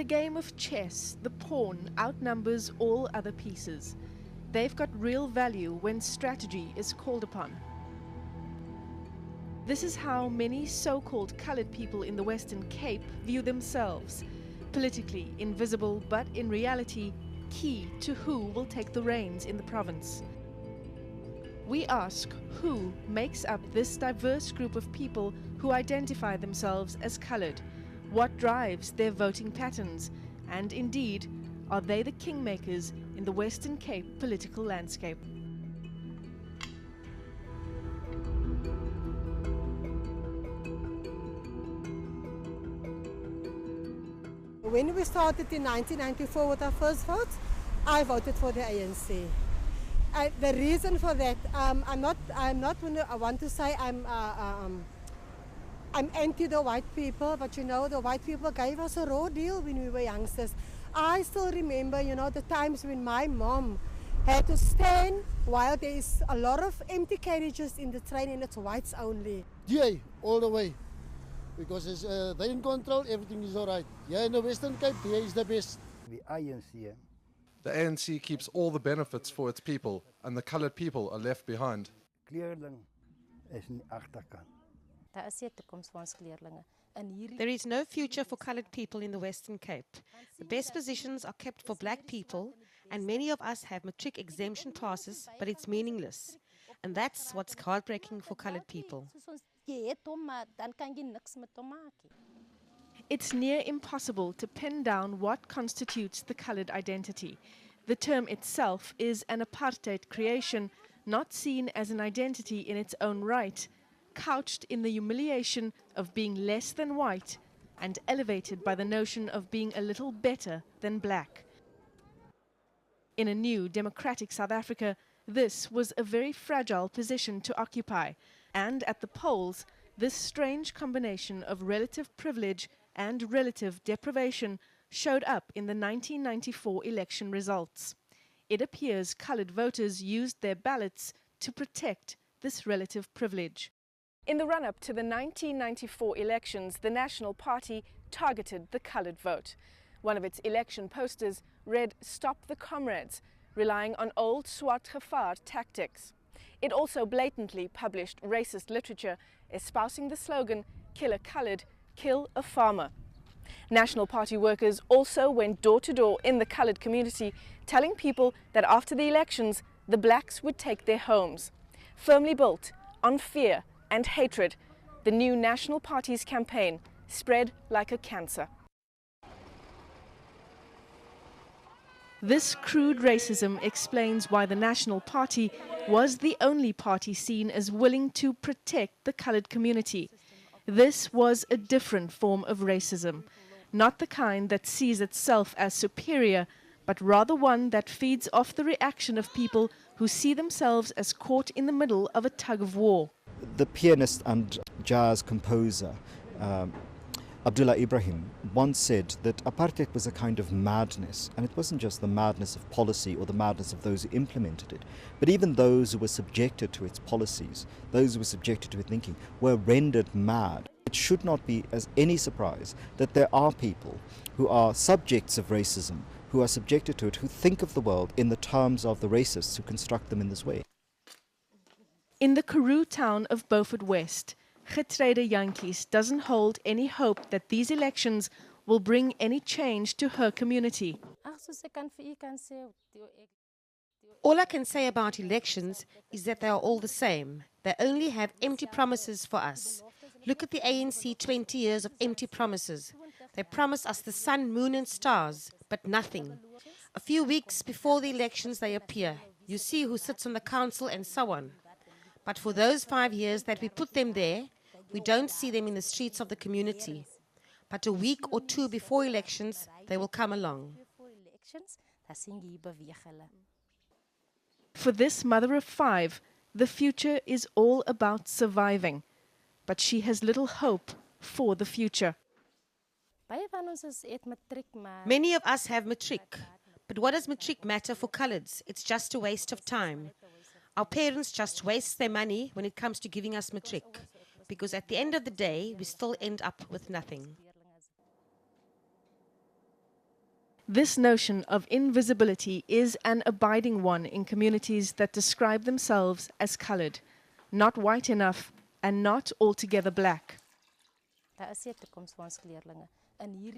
the game of chess, the pawn outnumbers all other pieces. They've got real value when strategy is called upon. This is how many so-called coloured people in the Western Cape view themselves. Politically invisible, but in reality, key to who will take the reins in the province. We ask who makes up this diverse group of people who identify themselves as coloured, what drives their voting patterns, and indeed, are they the kingmakers in the Western Cape political landscape? When we started in 1994 with our first vote, I voted for the ANC. The reason for that, I want to say I'm anti the white people, but you know, the white people gave us a raw deal when we were youngsters. I still remember, you know, the times when my mom had to stand while there is a lot of empty carriages in the train and it's whites only. DA all the way, because they're in control, everything is all right. Yeah, in the Western Cape, DA is the best. The ANC. The ANC keeps all the benefits for its people, and the coloured people are left behind. Kleerling is in die agterkant. There is no future for coloured people in the Western Cape. The best positions are kept for black people, and many of us have matric exemption passes, but it's meaningless. And that's what's heartbreaking for coloured people. It's near impossible to pin down what constitutes the coloured identity. The term itself is an apartheid creation, not seen as an identity in its own right, couched in the humiliation of being less than white and elevated by the notion of being a little better than black. In a new democratic South Africa, this was a very fragile position to occupy, and at the polls, this strange combination of relative privilege and relative deprivation showed up in the 1994 election results. It appears coloured voters used their ballots to protect this relative privilege. In the run-up to the 1994 elections, the National Party targeted the coloured vote. One of its election posters read, "Stop the Comrades," relying on old Swart Gevaar tactics. It also blatantly published racist literature, espousing the slogan, "Kill a coloured, kill a farmer." National Party workers also went door to door in the coloured community, telling people that after the elections, the blacks would take their homes. Firmly built on fear and hatred, the new National Party's campaign spread like a cancer. This crude racism explains why the National Party was the only party seen as willing to protect the coloured community. This was a different form of racism, not the kind that sees itself as superior, but rather one that feeds off the reaction of people who see themselves as caught in the middle of a tug of war. The pianist and jazz composer Abdullah Ibrahim once said that apartheid was a kind of madness, and it wasn't just the madness of policy or the madness of those who implemented it, but even those who were subjected to its policies, those who were subjected to its thinking, were rendered mad. It should not be as any surprise that there are people who are subjects of racism, who are subjected to it, who think of the world in the terms of the racists who construct them in this way. In the Karoo town of Beaufort West, Getrede Jantjies doesn't hold any hope that these elections will bring any change to her community. All I can say about elections is that they are all the same. They only have empty promises for us. Look at the ANC 20 years of empty promises. They promise us the sun, moon and stars, but nothing. A few weeks before the elections they appear. You see who sits on the council and so on. But for those 5 years that we put them there, we don't see them in the streets of the community. But a week or two before elections, they will come along. For this mother of 5, the future is all about surviving. But she has little hope for the future. Many of us have matric. But what does matric matter for coloureds? It's just a waste of time. Our parents just waste their money when it comes to giving us matric, because at the end of the day, we still end up with nothing. This notion of invisibility is an abiding one in communities that describe themselves as coloured, not white enough and not altogether black.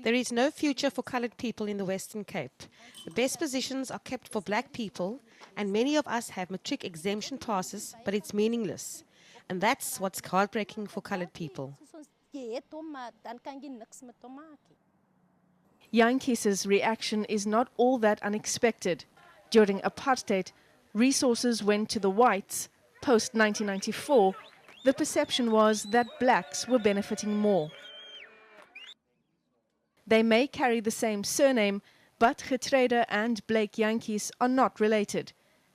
There is no future for coloured people in the Western Cape. The best positions are kept for black people, and many of us have matric exemption passes, but it's meaningless. And that's what's heartbreaking for coloured people. Jantjies's reaction is not all that unexpected. During apartheid, resources went to the whites. Post-1994, the perception was that blacks were benefiting more. They may carry the same surname, but Getrede and Blake Jantjies are not related.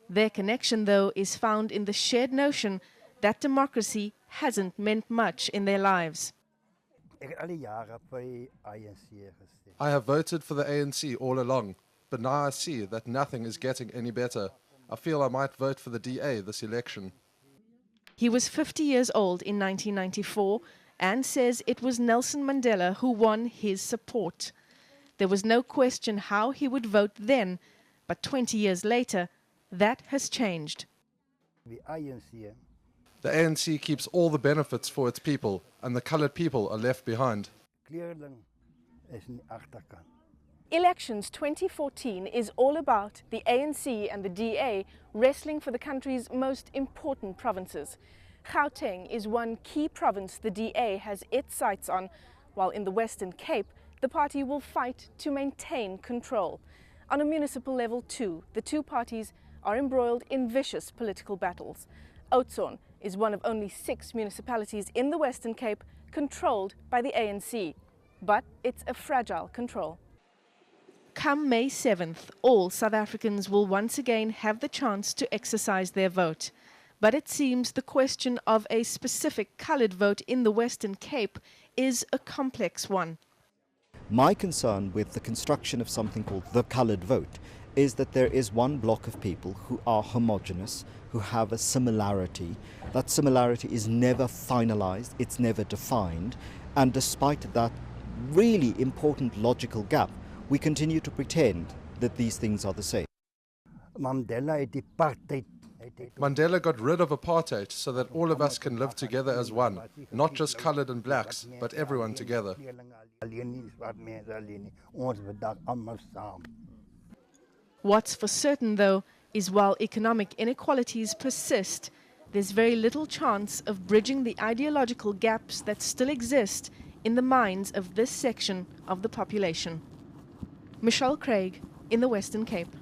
Their connection, though, is found in the shared notion that democracy hasn't meant much in their lives. I have voted for the ANC all along, but now I see that nothing is getting any better. I feel I might vote for the DA this election. He was 50 years old in 1994 and says it was Nelson Mandela who won his support. There was no question how he would vote then, but 20 years later, that has changed. The ANC keeps all the benefits for its people, and the coloured people are left behind. Elections 2014 is all about the ANC and the DA wrestling for the country's most important provinces. Gauteng is one key province the DA has its sights on, while in the Western Cape, the party will fight to maintain control. On a municipal level too, the two parties are embroiled in vicious political battles. Oudtshoorn is one of only 6 municipalities in the Western Cape controlled by the ANC, but it's a fragile control. Come May 7th, all South Africans will once again have the chance to exercise their vote. But it seems the question of a specific coloured vote in the Western Cape is a complex one. My concern with the construction of something called the coloured vote is that there is one block of people who are homogenous, who have a similarity. That similarity is never finalised, it's never defined, and despite that really important logical gap, we continue to pretend that these things are the same. Mandela got rid of apartheid so that all of us can live together as one, not just coloured and blacks, but everyone together. What's for certain, though, is while economic inequalities persist, there's very little chance of bridging the ideological gaps that still exist in the minds of this section of the population. Michelle Craig in the Western Cape.